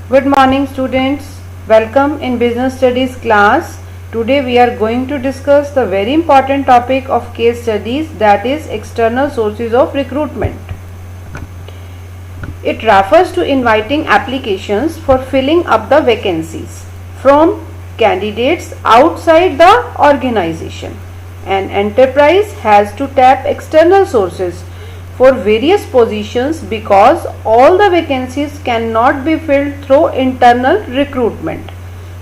Good morning students. Welcome in business studies class. Today we are going to discuss the very important topic of case studies, that is external sources of recruitment. It refers to inviting applications for filling up the vacancies from candidates outside the organization. An enterprise has to tap external sources for various positions because all the vacancies cannot be filled through internal recruitment.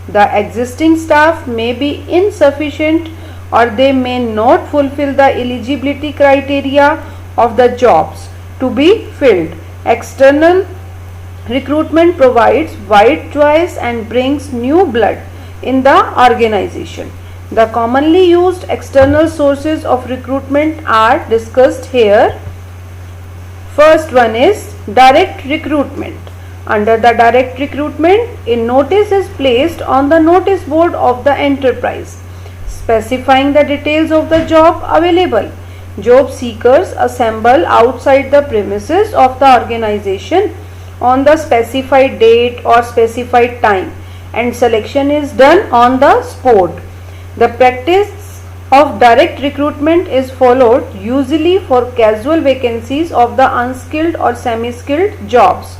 The existing staff may be insufficient or they may not fulfill the eligibility criteria of the jobs to be filled. External recruitment provides wide choice and brings new blood in the organization. The commonly used external sources of recruitment are discussed here. First one is direct recruitment. Under the direct recruitment, a notice is placed on the notice board of the enterprise specifying the details of the job available. Job seekers assemble outside the premises of the organization on the specified date or specified time, and selection is done on the spot. The practice of direct recruitment is followed usually for casual vacancies of the unskilled or semi-skilled jobs.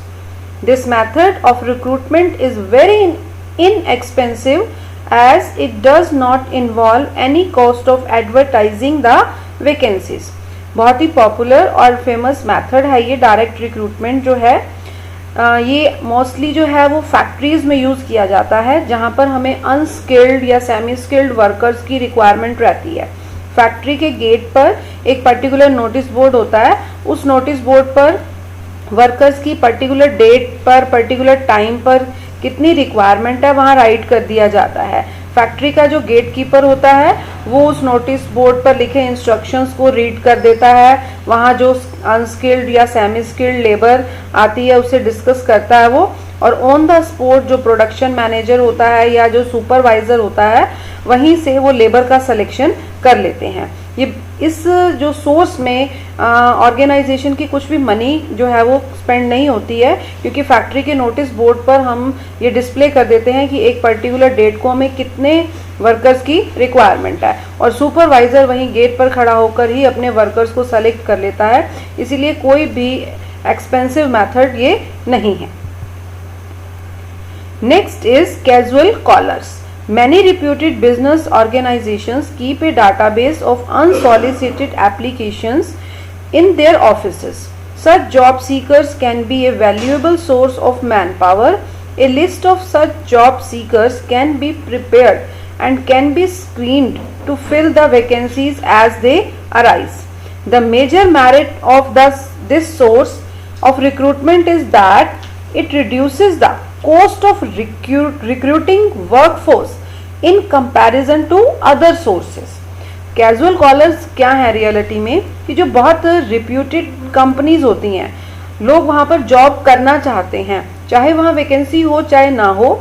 This method of recruitment is very inexpensive as it does not involve any cost of advertising the vacancies. बहुत ही popular और famous method है ये direct recruitment जो है। ये mostly जो है वो फैक्ट्रीज में यूज़ किया जाता है जहाँ पर हमें अनस्किल्ड या सेमी स्किल्ड वर्कर्स की रिक्वायरमेंट रहती है। फैक्ट्री के गेट पर एक पर्टिकुलर नोटिस बोर्ड होता है, उस नोटिस बोर्ड पर वर्कर्स की पर्टिकुलर डेट पर पर्टिकुलर टाइम पर कितनी रिक्वायरमेंट है वहाँ राइट कर दिया जाता है। फैक्ट्री का जो गेट कीपर होता है वो उस नोटिस बोर्ड पर लिखे इंस्ट्रक्शंस को रीड कर देता है, वहाँ जो अनस्किल्ड या सेमी स्किल्ड लेबर आती है उससे डिस्कस करता है वो, और ऑन द स्पॉट जो प्रोडक्शन मैनेजर होता है या जो सुपरवाइजर होता है वहीं से वो लेबर का सिलेक्शन कर लेते हैं। ये इस जो सोर्स में ऑर्गेनाइजेशन की कुछ भी मनी जो है वो स्पेंड नहीं होती है, क्योंकि फैक्ट्री के नोटिस बोर्ड पर हम ये डिस्प्ले कर देते हैं कि एक पर्टिकुलर डेट को हमें कितने वर्कर्स की रिक्वायरमेंट है, और सुपरवाइजर वहीं गेट पर खड़ा होकर ही अपने वर्कर्स को सेलेक्ट कर लेता है। इसीलिए कोई भी एक्सपेंसिव मेथड ये नहीं है। Next is casual callers. Many reputed business organizations keep a database of unsolicited applications in their offices. Such job seekers can be a valuable source of manpower. A list of such job seekers can be prepared and can be screened to fill the vacancies as they arise. The major merit of this source of recruitment is that it reduces the cost of recruiting workforce in comparison to other sources. Casual callers क्या है reality में कि जो बहुत reputed companies होती हैं, लोग वहाँ पर जॉब करना चाहते हैं, चाहे वहाँ वैकेंसी हो चाहे ना हो।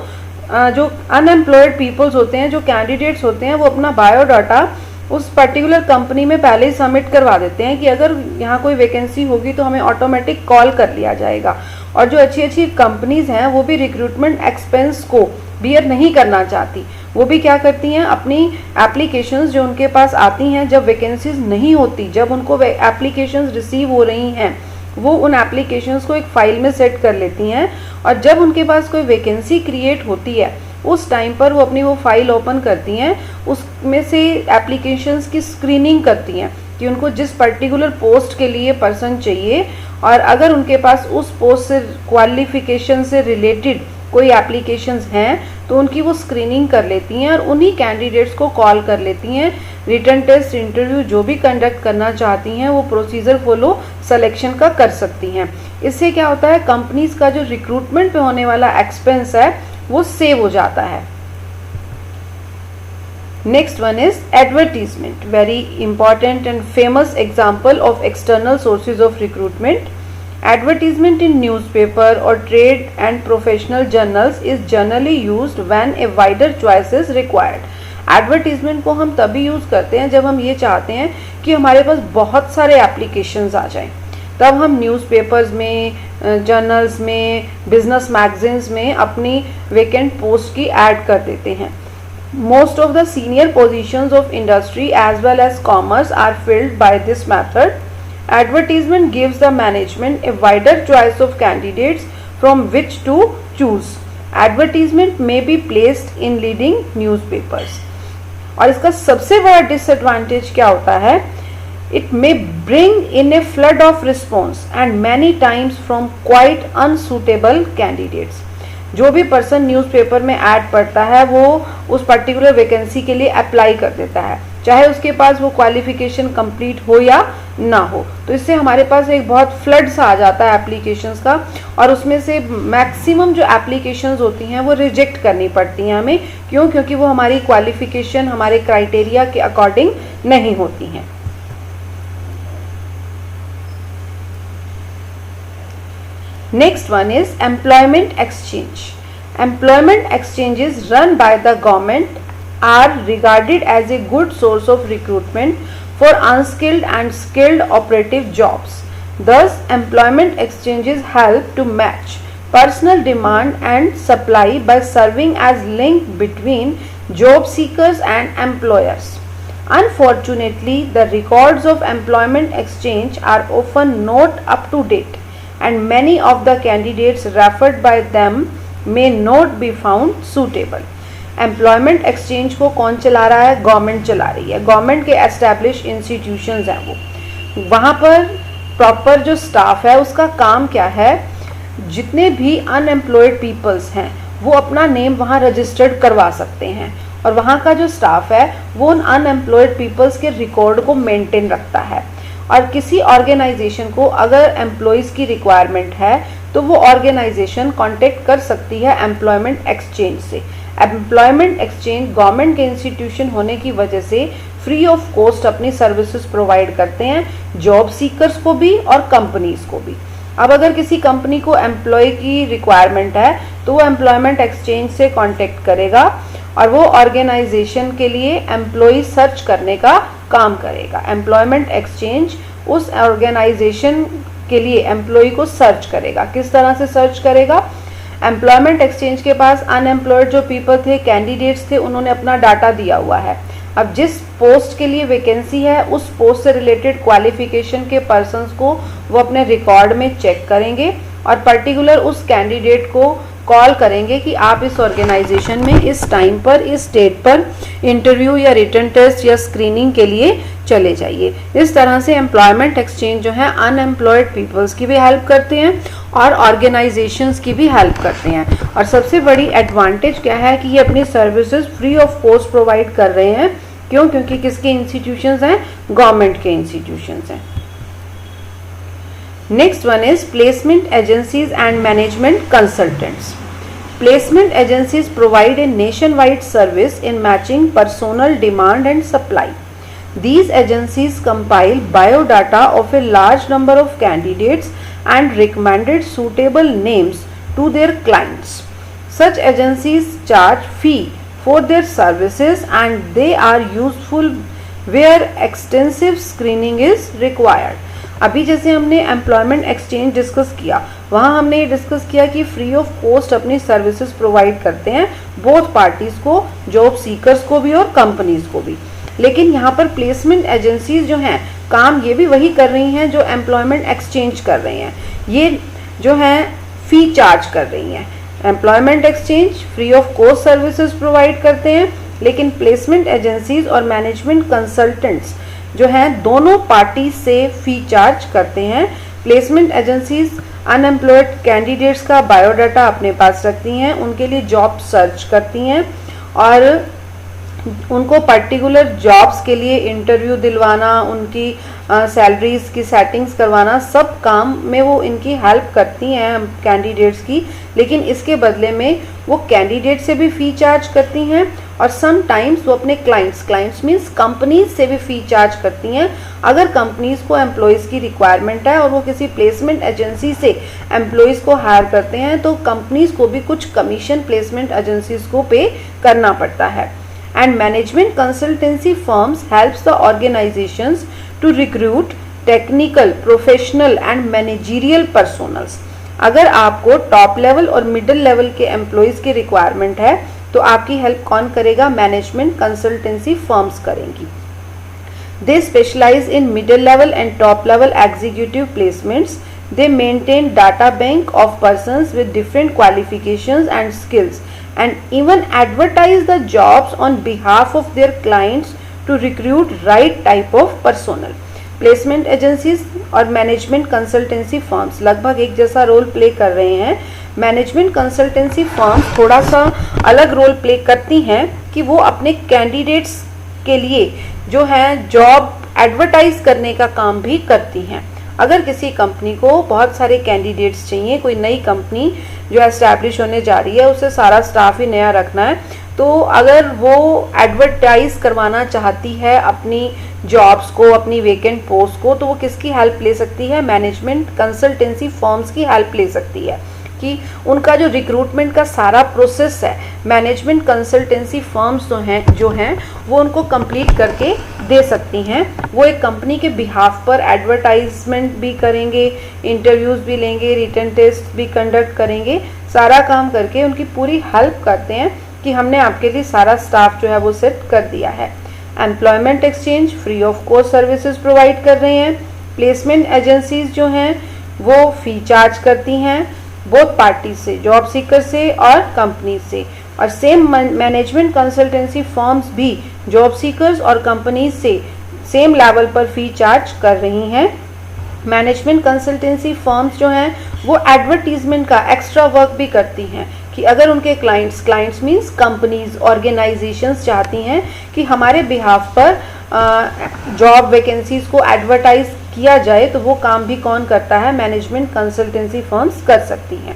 जो अनएम्प्लॉयड पीपल्स होते हैं, जो कैंडिडेट्स होते हैं, वो अपना बायोडाटा उस पर्टिकुलर कंपनी में पहले ही सबमिट करवा देते हैं कि अगर यहाँ कोई वैकेंसी होगी तो हमें ऑटोमेटिक कॉल कर लिया जाएगा। और जो अच्छी अच्छी कंपनीज हैं वो भी रिक्रूटमेंट एक्सपेंस को बियर नहीं करना चाहती, वो भी क्या करती हैं, अपनी एप्लीकेशंस जो उनके पास आती हैं जब वैकेंसीज नहीं होती, जब उनको एप्लीकेशंस रिसीव हो रही हैं, वो उन एप्लीकेशंस को एक फाइल में सेट कर लेती हैं, और जब उनके पास कोई वैकेंसी क्रिएट होती है उस टाइम पर वो अपनी वो फाइल ओपन करती हैं, उसमें से एप्लीकेशंस की स्क्रीनिंग करती हैं कि उनको जिस पर्टिकुलर पोस्ट के लिए पर्सन चाहिए, और अगर उनके पास उस पोस्ट से क्वालिफिकेशन से रिलेटेड कोई एप्लीकेशंस हैं तो उनकी वो स्क्रीनिंग कर लेती हैं और उन्हीं कैंडिडेट्स को कॉल कर लेती हैं। रिटन टेस्ट, इंटरव्यू जो भी कंडक्ट करना चाहती हैं वो प्रोसीजर फॉलो सिलेक्शन का कर सकती हैं। इससे क्या होता है, कंपनीज का जो रिक्रूटमेंट पे होने वाला एक्सपेंस है वो सेव हो जाता है। Next one is advertisement. Very important and famous example of external sources of recruitment. Advertisement in newspaper or trade and professional journals is generally used when a wider choice is required. Advertisement को हम तभी use करते हैं जब हम ये चाहते हैं कि हमारे पास बहुत सारे एप्लीकेशंस आ जाएं, तब हम न्यूज़पेपर्स में जर्नल्स में, बिजनेस मैगजीन्स में अपनी वेकेंट पोस्ट की ऐड कर देते हैं. Most of the senior positions of industry as well as commerce are filled by this method. Advertisement gives the management a wider choice of candidates from which to choose. Advertisement may be placed in leading newspapers. और इसका सबसे बड़ा disadvantage क्या होता है? It may bring in a flood of response and many times from quite unsuitable candidates. जो भी person newspaper में ऐड पढ़ता है वो उस पर्टिकुलर वैकेंसी के लिए अप्लाई कर देता है, चाहे उसके पास वो क्वालिफिकेशन कंप्लीट हो या ना हो. तो इससे हमारे पास एक बहुत फ्लड सा आ जाता है एप्लीकेशंस का, और उसमें से मैक्सिमम जो एप्लीकेशंस होती हैं वो रिजेक्ट करनी पड़ती हैं हमें. क्यों? क्योंकि वो हमारी क्वालिफिकेशन, हमारे क्राइटेरिया के अकॉर्डिंग नहीं होती हैं. Next one is employment exchange. Employment exchanges run by the government are regarded as a good source of recruitment for unskilled and skilled operative jobs. Thus, employment exchanges help to match personal demand and supply by serving as link between job seekers and employers. Unfortunately, the records of employment exchange are often not up to date, and many of the candidates referred by them may not be found suitable. Employment exchange को कौन चला रहा है? Government चला रही है. Government के establish institutions हैं वो. वहाँ पर प्रॉपर जो स्टाफ है उसका काम क्या है? जितने भी अनएम्प्लॉयड पीपल्स हैं वो अपना नेम वहाँ रजिस्टर्ड करवा सकते हैं, और वहाँ का जो स्टाफ है वो उन अनएम्प्लॉयड पीपल्स के रिकॉर्ड को मेंटेन रखता है. और किसी ऑर्गेनाइजेशन को अगर एम्प्लॉयज़ की रिक्वायरमेंट है तो वो ऑर्गेनाइजेशन कांटेक्ट कर सकती है एम्प्लॉयमेंट एक्सचेंज से. एम्प्लॉयमेंट एक्सचेंज गवर्नमेंट के इंस्टीट्यूशन होने की वजह से फ्री ऑफ कॉस्ट अपनी सर्विसेज प्रोवाइड करते हैं जॉब सीकर्स को भी और कंपनीज को भी. अब अगर किसी कंपनी को एम्प्लॉय की रिक्वायरमेंट है तो वो एम्प्लॉयमेंट एक्सचेंज से कांटेक्ट करेगा और वो ऑर्गेनाइजेशन के लिए एम्प्लॉय सर्च करने का काम करेगा. एम्प्लॉयमेंट एक्सचेंज उस ऑर्गेनाइजेशन के लिए एम्प्लॉय को सर्च करेगा. किस तरह से सर्च करेगा? एम्प्लॉयमेंट एक्सचेंज के पास अनएम्प्लॉयड जो पीपल थे, कैंडिडेट्स थे, उन्होंने अपना डाटा दिया हुआ है. अब जिस पोस्ट के लिए वैकेंसी है उस पोस्ट से रिलेटेड क्वालिफिकेशन के पर्सन्स को वो अपने रिकॉर्ड में चेक करेंगे और पर्टिकुलर उस कैंडिडेट को कॉल करेंगे कि आप इस ऑर्गेनाइजेशन में इस टाइम पर, इस डेट पर इंटरव्यू या रिटन टेस्ट या स्क्रीनिंग के लिए चले जाइए. इस तरह से एम्प्लॉयमेंट एक्सचेंज जो है अनएम्प्लॉयड पीपल्स की भी हेल्प करते हैं और ऑर्गेनाइजेशंस की भी हेल्प करते हैं. और सबसे बड़ी एडवांटेज क्या है कि ये अपनी services free of cost provide कर रहे हैं. क्यों? क्योंकि किसके इंस्टीट्यूशंस हैं? गवर्नमेंट के इंस्टीट्यूशंस हैं. Next one is placement agencies and management consultants. Placement agencies provide a nationwide service in matching personnel demand and supply. These agencies compile biodata of a large number of candidates and recommended suitable names to their clients. Such agencies charge fee for their services and they are useful where extensive screening is required. अभी जैसे हमने employment exchange discuss किया, वहाँ हमने ये discuss किया कि free of cost अपनी सर्विसेज प्रोवाइड करते हैं बोथ पार्टीज़ को, जॉब सीकर्स को भी और कंपनीज को भी. लेकिन यहाँ पर प्लेसमेंट एजेंसीज जो हैं काम ये भी वही कर रही हैं जो एम्प्लॉयमेंट एक्सचेंज कर रही हैं. ये जो हैं फ़ी चार्ज कर रही हैं. Employment exchange free of cost services provide करते हैं, लेकिन प्लेसमेंट एजेंसीज और मैनेजमेंट कंसल्टेंट्स जो हैं दोनों पार्टी से फ़ी चार्ज करते हैं. प्लेसमेंट एजेंसीज अनएम्प्लॉयड कैंडिडेट्स का बायोडाटा अपने पास रखती हैं, उनके लिए जॉब सर्च करती हैं और उनको पर्टिकुलर जॉब्स के लिए इंटरव्यू दिलवाना, उनकी सैलरीज की सेटिंग्स करवाना, सब काम में वो इनकी हेल्प करती हैं कैंडिडेट्स की. लेकिन इसके बदले में वो कैंडिडेट से भी फ़ी चार्ज करती हैं और सम टाइम्स वो अपने क्लाइंट्स मीन्स कंपनीज से भी फ़ी चार्ज करती हैं. अगर कंपनीज को एम्प्लॉयज़ की रिक्वायरमेंट है और वो किसी प्लेसमेंट एजेंसी से एम्प्लॉयज़ को हायर करते हैं तो कंपनीज को भी कुछ कमीशन प्लेसमेंट एजेंसीज को पे करना पड़ता है. And management consultancy firms helps the organizations to recruit technical, professional and managerial personals. अगर आपको टॉप लेवल और मिडिल लेवल के एम्प्लॉयज़ की रिक्वायरमेंट है तो आपकी हेल्प कौन करेगा? मैनेजमेंट कंसल्टेंसी फर्म्स करेंगी। They specialize in middle level and top level executive placements. They maintain data bank of persons with different qualifications and skills and even advertise the jobs on behalf of their clients to recruit right type of personnel. Placement agencies और management consultancy firms लगभग एक जैसा role play कर रहे हैं। Management consultancy firms थोड़ा सा अलग रोल प्ले करती हैं कि वो अपने कैंडिडेट्स के लिए जो है जॉब एडवर्टाइज करने का काम भी करती हैं। अगर किसी कंपनी को बहुत सारे कैंडिडेट्स चाहिए, कोई नई कंपनी जो एस्टैब्लिश होने जा रही है, उसे सारा स्टाफ ही नया रखना है, तो अगर वो एडवर्टाइज करवाना चाहती है अपनी जॉब्स को, अपनी वेकेंट पोस्ट को, तो वो किसकी हेल्प ले सकती है? मैनेजमेंट कंसल्टेंसी फर्म्स की हेल्प ले सकती है कि उनका जो रिक्रूटमेंट का सारा प्रोसेस है मैनेजमेंट कंसल्टेंसी फर्म्स जो हैं वो उनको कंप्लीट करके दे सकती हैं। वो एक कंपनी के बिहाफ पर एडवर्टाइजमेंट भी करेंगे, इंटरव्यूज़ भी लेंगे, रिटन टेस्ट भी कंडक्ट करेंगे, सारा काम करके उनकी पूरी हेल्प करते हैं कि हमने आपके लिए सारा स्टाफ जो है वो सेट कर दिया है। Employment exchange free of cost services provide कर रहे हैं। प्लेसमेंट एजेंसीज जो हैं वो फी चार्ज करती हैं बोथ पार्टी से, जॉब सीकर से और कंपनी से, और सेम मैनेजमेंट कंसल्टेंसी फर्म्स भी जॉब सीकर्स और कंपनीज से सेम लेवल पर फी चार्ज कर रही हैं। मैनेजमेंट कंसल्टेंसी फर्म्स जो हैं वो एडवर्टीजमेंट का एक्स्ट्रा वर्क भी करती हैं कि अगर उनके क्लाइंट्स मींस कंपनीज, ऑर्गेनाइजेशंस चाहती हैं कि हमारे बिहाफ पर जॉब वैकेंसीज को एडवर्टाइज किया जाए, तो वो काम भी कौन करता है? मैनेजमेंट कंसल्टेंसी फर्म्स कर सकती हैं।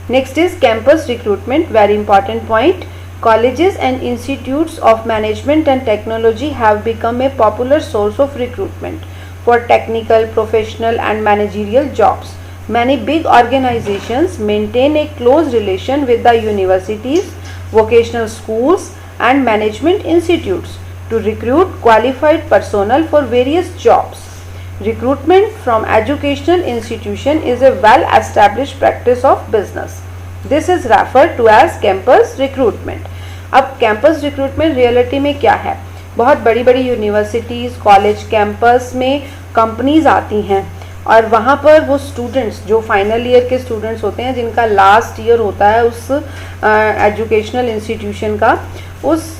Next is campus recruitment, very important point. Colleges and institutes of management and technology have become a popular source of recruitment for technical, professional and managerial jobs. Many big organizations maintain a close relation with the universities, vocational schools and management institutes to recruit qualified personnel for various jobs. Recruitment from educational institution is a well-established practice of business. This is referred to as campus recruitment. अब campus recruitment reality में क्या है? बहुत बड़ी बड़ी universities, college campus में companies आती हैं और वहाँ पर वो स्टूडेंट्स जो फाइनल ईयर के स्टूडेंट्स होते हैं, जिनका लास्ट ईयर होता है उस एजुकेशनल इंस्टीट्यूशन का, उस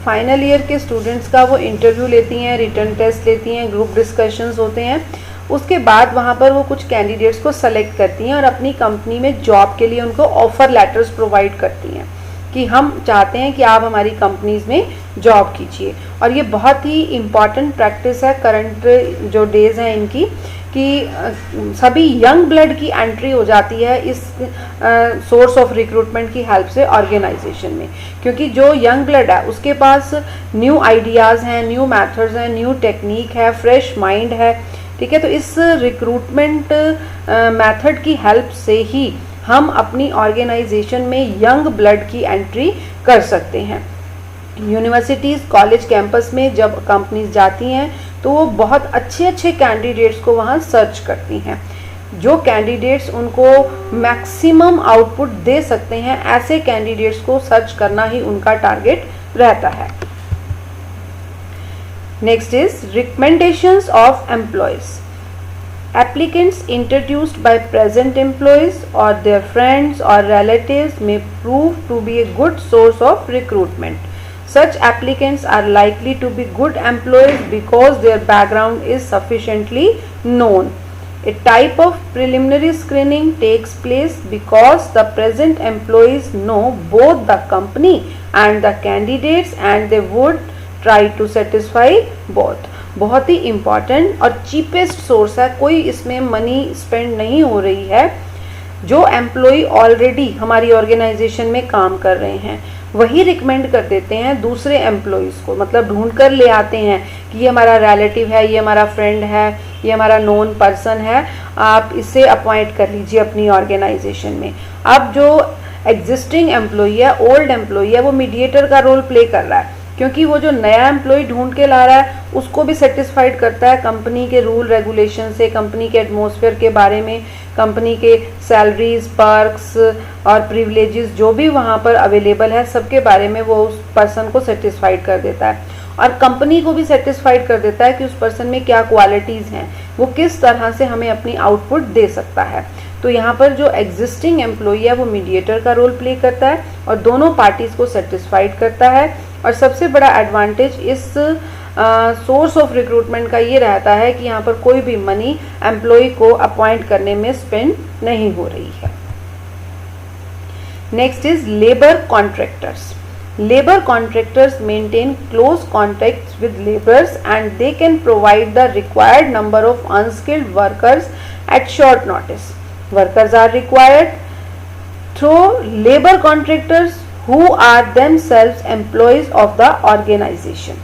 फाइनल ईयर के स्टूडेंट्स का वो इंटरव्यू लेती हैं, रिटन टेस्ट लेती हैं, ग्रुप डिस्कशंस होते हैं। उसके बाद वहाँ पर वो कुछ कैंडिडेट्स को सेलेक्ट करती हैं और अपनी कंपनी में जॉब के लिए उनको ऑफ़र लेटर्स प्रोवाइड करती हैं कि हम चाहते हैं कि आप हमारी कंपनीज में जॉब कीजिए। और ये बहुत ही इम्पॉर्टेंट प्रैक्टिस है करंट जो डेज हैं इनकी, कि सभी यंग ब्लड की एंट्री हो जाती है इस सोर्स ऑफ रिक्रूटमेंट की हेल्प से ऑर्गेनाइजेशन में, क्योंकि जो यंग ब्लड है उसके पास न्यू आइडियाज़ हैं, न्यू मेथड्स हैं, न्यू टेक्निक है, फ्रेश माइंड है। ठीक है, तो इस रिक्रूटमेंट मेथड की हेल्प से ही हम अपनी ऑर्गेनाइजेशन में यंग ब्लड की एंट्री कर सकते हैं। यूनिवर्सिटीज़, कॉलेज कैंपस में जब कंपनीज जाती हैं तो वो बहुत अच्छे अच्छे कैंडिडेट्स को वहाँ सर्च करती हैं, जो कैंडिडेट्स उनको मैक्सिमम आउटपुट दे सकते हैं, ऐसे कैंडिडेट्स को सर्च करना ही उनका टारगेट रहता है। Next is recommendations of employees. Applicants introduced by present employees or their friends or relatives may prove to be a good source of recruitment. Such applicants are likely to be good employees because their background is sufficiently known. A type of preliminary screening takes place because the present employees know both the company and the candidates and they would try to satisfy both. बहुत ही important और cheapest source है, कोई इसमें money spend नहीं हो रही है। जो एम्प्लॉय ऑलरेडी हमारी ऑर्गेनाइजेशन में काम कर रहे हैं वही रिकमेंड कर देते हैं दूसरे एम्प्लॉयज़ को, मतलब ढूंढ कर ले आते हैं कि ये हमारा रिलेटिव है, ये हमारा फ्रेंड है, ये हमारा नोन पर्सन है, आप इसे अपॉइंट कर लीजिए अपनी ऑर्गेनाइजेशन में। अब जो एग्जिस्टिंग एम्प्लॉय है, ओल्ड एम्प्लॉय है, वो मीडिएटर का रोल प्ले कर रहा है क्योंकि वो जो नया एम्प्लॉय ढूंढ के ला रहा है उसको भी सेटिस्फाइड करता है कंपनी के रूल रेगुलेशन से, कंपनी के एटमॉस्फेयर के बारे में, कंपनी के सैलरीज, पर्क्स और प्रिविलेजेस जो भी वहाँ पर अवेलेबल है सबके बारे में वो उस पर्सन को सेटिस्फाइड कर देता है, और कंपनी को भी सेटिस्फाइड कर देता है कि उस पर्सन में क्या क्वालिटीज़ हैं, वो किस तरह से हमें अपनी आउटपुट दे सकता है। तो यहाँ पर जो एग्जिस्टिंग एम्प्लॉई है वो मीडिएटर का रोल प्ले करता है और दोनों पार्टीज़ को सेटिस्फाइड करता है। और सबसे बड़ा एडवांटेज इस सोर्स ऑफ रिक्रूटमेंट का ये रहता है कि यहाँ पर कोई भी मनी एम्प्लॉय को अपॉइंट करने में स्पेंड नहीं हो रही है। Next is labour contractors. Labor contractors maintain close contacts with laborers and they can provide the required number of unskilled workers at short notice. Workers are required through labor contractors who are themselves employees of the organization.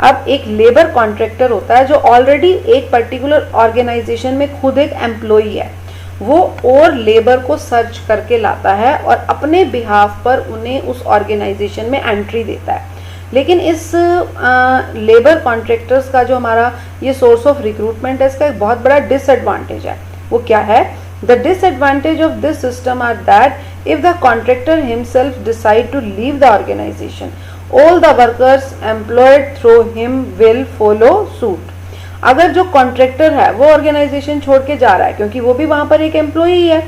अब एक labour contractor होता है जो already एक particular organisation में खुद एक employee है, वो और लेबर को सर्च करके लाता है और अपने बिहाफ पर उन्हें उस ऑर्गेनाइजेशन में एंट्री देता है। लेकिन इस लेबर कॉन्ट्रैक्टर्स का जो हमारा ये सोर्स ऑफ रिक्रूटमेंट है इसका एक बहुत बड़ा डिसएडवांटेज है। वो क्या है? The disadvantage of this system are that if the contractor himself decide to leave the organisation all the workers employed through him will follow suit. अगर जो कॉन्ट्रैक्टर है वो ऑर्गेनाइजेशन छोड़ के जा रहा है, क्योंकि वो भी वहां पर एक एम्प्लॉई है,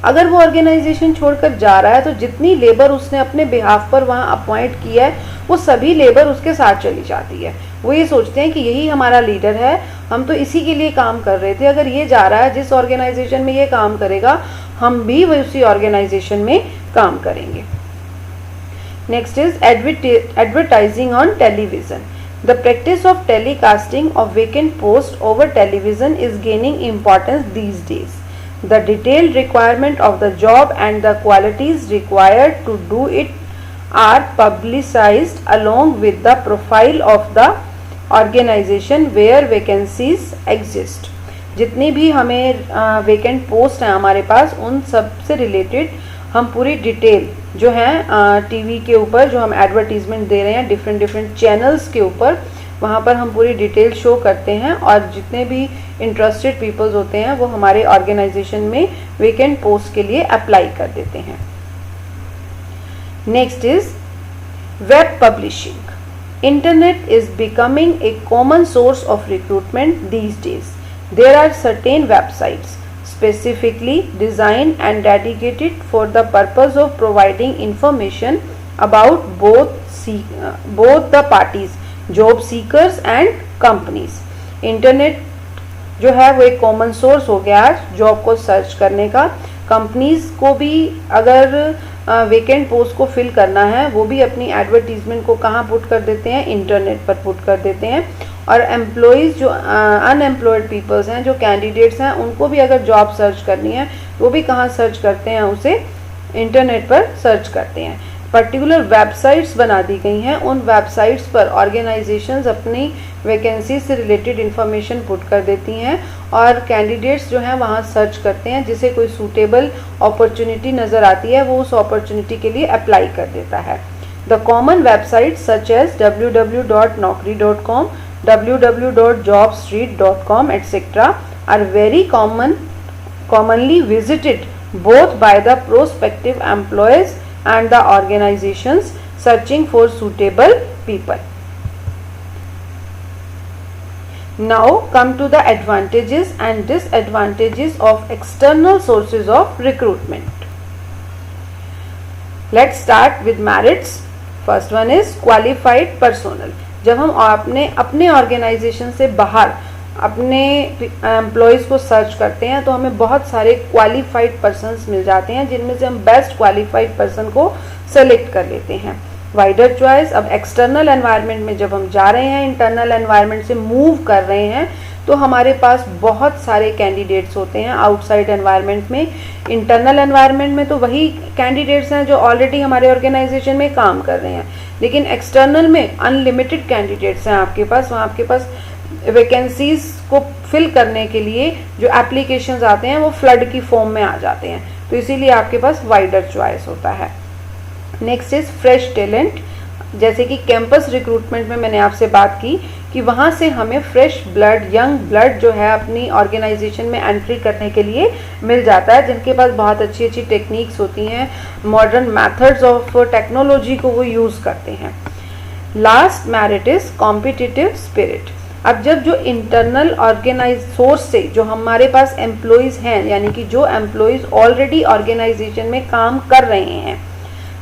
अगर वो ऑर्गेनाइजेशन छोड़कर जा रहा है तो जितनी लेबर उसने अपने बिहाफ पर वहां अपॉइंट किया है वो सभी लेबर उसके साथ चली जाती है। वो ये सोचते हैं कि यही हमारा लीडर है, हम तो इसी के लिए काम कर रहे थे, अगर ये जा रहा है जिस ऑर्गेनाइजेशन में ये काम करेगा हम भी उसी ऑर्गेनाइजेशन में काम करेंगे। Next is advertising on television. The practice of telecasting of vacant posts over television is gaining importance these days. The detailed requirement of the job and the qualities required to do it are publicized along with the profile of the organization where vacancies exist. जितनी भी हमें vacant post हैं हमारे पास उन सब से related हम पूरी डिटेल जो है टीवी के ऊपर जो हम एडवर्टीजमेंट दे रहे हैं डिफरेंट चैनल्स के ऊपर वहाँ पर हम पूरी डिटेल शो करते हैं और जितने भी इंटरेस्टेड पीपल्स होते हैं वो हमारे ऑर्गेनाइजेशन में वेकेंट पोस्ट के लिए अप्लाई कर देते हैं। Next is web publishing. Internet is becoming a common source of recruitment these days. There are certain websites specifically designed and dedicated for the purpose of providing information about both the parties, job seekers and companies. Internet जो है वो एक common source हो गया job को search करने का। Companies को भी अगर वेकेंट पोस्ट को फिल करना है वो भी अपनी एडवर्टीजमेंट को कहाँ पुट कर देते हैं? इंटरनेट पर पुट कर देते हैं। और एम्प्लॉयज़ जो अनएम्प्लॉयड पीपल्स हैं, जो कैंडिडेट्स हैं, उनको भी अगर जॉब सर्च करनी है वो भी कहाँ सर्च करते हैं? उसे इंटरनेट पर सर्च करते हैं। पर्टिकुलर वेबसाइट्स बना दी गई हैं, उन वेबसाइट्स पर ऑर्गेनाइजेशंस अपनी वैकेंसी से रिलेटेड इंफॉर्मेशन पुट कर देती हैं और कैंडिडेट्स जो हैं वहाँ सर्च करते हैं, जिसे कोई सूटेबल अपॉर्चुनिटी नज़र आती है वो उस अपॉर्चुनिटी के लिए अप्लाई कर देता है। The common websites such as www.naukri.com, www.jobstreet.com etc. are very commonly visited both by the prospective employees and the organizations searching for suitable people. Now come to the advantages and disadvantages of external sources of recruitment. Let's start with merits. First one is qualified personnel. जब हम अपने organisation से बाहर अपने employees को search करते हैं तो हमें बहुत सारे क्वालिफाइड पर्सन्स मिल जाते हैं जिनमें से हम बेस्ट क्वालिफाइड पर्सन को सेलेक्ट कर लेते हैं। Wider choice. अब एक्सटर्नल एनवायरनमेंट में जब हम जा रहे हैं, इंटरनल एनवायरनमेंट से मूव कर रहे हैं, तो हमारे पास बहुत सारे कैंडिडेट्स होते हैं आउटसाइड एनवायरनमेंट में। इंटरनल एनवायरनमेंट में तो वही कैंडिडेट्स हैं जो ऑलरेडी हमारे ऑर्गेनाइजेशन में काम कर रहे हैं, लेकिन एक्सटर्नल में अनलिमिटेड कैंडिडेट्स हैं आपके पास। वहाँ आपके पास वैकेंसीज को फिल करने के लिए जो एप्लीकेशंस आते हैं वो फ्लड की फॉर्म में आ जाते हैं, तो इसीलिए आपके पास वाइडर चॉइस होता है। Next is fresh talent. जैसे कि कैंपस रिक्रूटमेंट में मैंने आपसे बात की कि वहाँ से हमें फ्रेश ब्लड, यंग ब्लड जो है अपनी ऑर्गेनाइजेशन में एंट्री करने के लिए मिल जाता है, जिनके पास बहुत अच्छी अच्छी टेक्निक्स होती हैं, मॉडर्न मेथड्स ऑफ टेक्नोलॉजी को वो यूज़ करते हैं। Last merit is competitive spirit. अब जब जो इंटरनल ऑर्गेनाइज सोर्स से जो हमारे पास एम्प्लॉयज़ हैं, यानी कि जो एम्प्लॉयज़ ऑलरेडी ऑर्गेनाइजेशन में काम कर रहे हैं,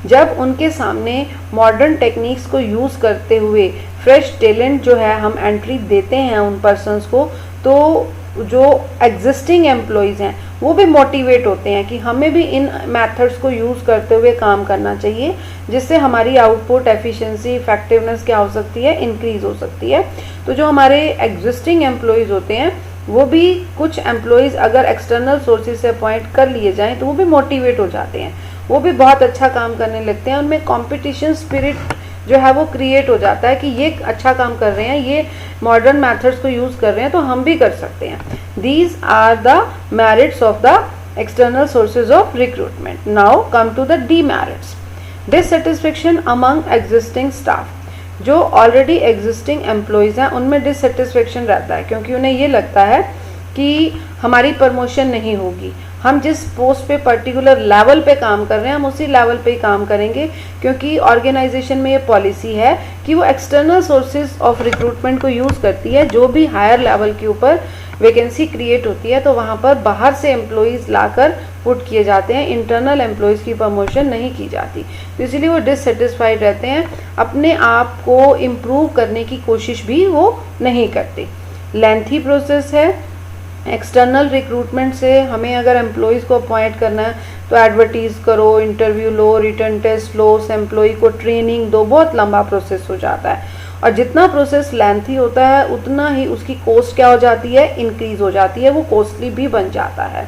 जब उनके सामने मॉडर्न टेक्निक्स को यूज़ करते हुए फ्रेश टैलेंट जो है हम एंट्री देते हैं उन पर्सन्स को, तो जो एग्जिस्टिंग एम्प्लॉयज़ हैं वो भी मोटिवेट होते हैं कि हमें भी इन मेथड्स को यूज़ करते हुए काम करना चाहिए, जिससे हमारी आउटपुट, एफिशिएंसी, इफेक्टिवनेस क्या हो सकती है, इंक्रीज हो सकती है। तो जो हमारे एग्जिस्टिंग एम्प्लॉयज़ होते हैं वो भी, कुछ एम्प्लॉयज़ अगर एक्सटर्नल सोर्सेज से अपॉइंट कर लिए जाएं तो वो भी मोटिवेट हो जाते हैं, वो भी बहुत अच्छा काम करने लगते हैं, उनमें कंपटीशन स्पिरिट जो है वो क्रिएट हो जाता है कि ये अच्छा काम कर रहे हैं, ये मॉडर्न मेथड्स को यूज़ कर रहे हैं तो हम भी कर सकते हैं। These are the merits of the external sources of recruitment. Now come to the demerits. Dissatisfaction among existing staff. जो ऑलरेडी एग्जिस्टिंग एम्प्लॉयज़ हैं उनमें डिससेटिस्फेक्शन रहता है, क्योंकि उन्हें ये लगता है कि हमारी प्रमोशन नहीं होगी, हम जिस पोस्ट पे पर्टिकुलर लेवल पे काम कर रहे हैं हम उसी लेवल पे ही काम करेंगे, क्योंकि ऑर्गेनाइजेशन में ये पॉलिसी है कि वो एक्सटर्नल सोर्सेज ऑफ रिक्रूटमेंट को यूज़ करती है। जो भी हायर लेवल के ऊपर वैकेंसी क्रिएट होती है तो वहाँ पर बाहर से एम्प्लॉयज़ लाकर पुट किए जाते हैं, इंटरनल एम्प्लॉयज़ की प्रमोशन नहीं की जाती, तो इसीलिए वो डिससेटिस्फाइड रहते हैं, अपने आप को इम्प्रूव करने की कोशिश भी वो नहीं करते। लेंथी प्रोसेस है। एक्सटर्नल रिक्रूटमेंट से हमें अगर एम्प्लॉयज़ को अपॉइंट करना है तो एडवर्टीज़ करो, इंटरव्यू लो, रिटर्न टेस्ट लो, उस एम्प्लॉय को ट्रेनिंग दो, बहुत लंबा प्रोसेस हो जाता है, और जितना प्रोसेस लेंथी होता है उतना ही उसकी कॉस्ट क्या हो जाती है, इंक्रीज हो जाती है, वो कॉस्टली भी बन जाता है।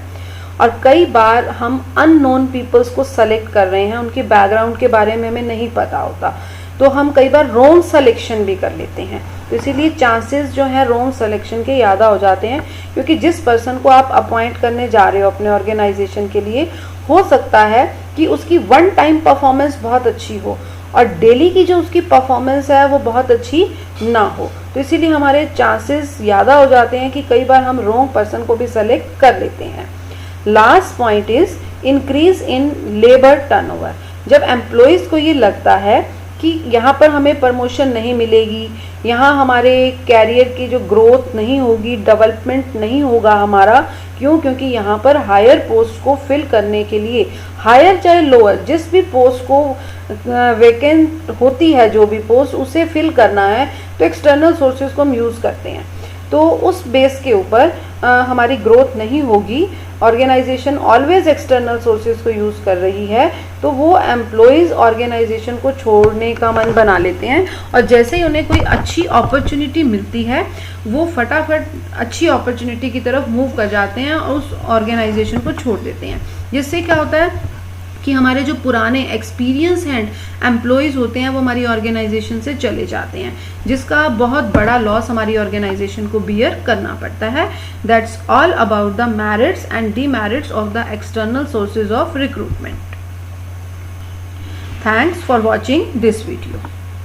और कई बार हम अननोन पीपल्स को सेलेक्ट कर रहे हैं, उनके बैकग्राउंड के बारे में हमें नहीं पता होता, तो हम कई बार रॉन्ग सिलेक्शन भी कर लेते हैं, तो इसीलिए चांसेस जो हैं रॉन्ग सिलेक्शन के ज़्यादा हो जाते हैं, क्योंकि जिस पर्सन को आप अपॉइंट करने जा रहे हो अपने ऑर्गेनाइजेशन के लिए, हो सकता है कि उसकी वन टाइम परफॉर्मेंस बहुत अच्छी हो और डेली की जो उसकी परफॉर्मेंस है वो बहुत अच्छी ना हो, तो इसीलिए हमारे चांसेस ज़्यादा हो जाते हैं कि कई बार हम रॉन्ग पर्सन को भी सेलेक्ट कर लेते हैं। Last point is increase in labour turnover. जब एम्प्लॉयज़ को ये लगता है कि यहाँ पर हमें प्रमोशन नहीं मिलेगी, यहाँ हमारे कैरियर की जो ग्रोथ नहीं होगी, डेवलपमेंट नहीं होगा हमारा, क्यों? क्योंकि यहाँ पर हायर पोस्ट को फिल करने के लिए, हायर चाहे लोअर, जिस भी पोस्ट को वैकेंट होती है, जो भी पोस्ट उसे फिल करना है तो एक्सटर्नल सोर्सेज को हम यूज़ करते हैं, तो उस बेस के ऊपर हमारी ग्रोथ नहीं होगी। ऑर्गेनाइजेशन ऑलवेज एक्सटर्नल सोर्सेज को यूज़ कर रही है, तो वो एम्प्लॉयज़ ऑर्गेनाइजेशन को छोड़ने का मन बना लेते हैं, और जैसे ही उन्हें कोई अच्छी अपॉर्चुनिटी मिलती है वो फटाफट अच्छी अपॉर्चुनिटी की तरफ मूव कर जाते हैं और उस ऑर्गेनाइजेशन को छोड़ देते हैं, जिससे क्या होता है कि हमारे जो पुराने एक्सपीरियंस हैंड एम्प्लॉयज़ होते हैं वो हमारी ऑर्गेनाइजेशन से चले जाते हैं, जिसका बहुत बड़ा लॉस हमारी ऑर्गेनाइजेशन को बियर करना पड़ता है। That's all about the merits and demerits of the external sources of recruitment. Thanks for watching this video.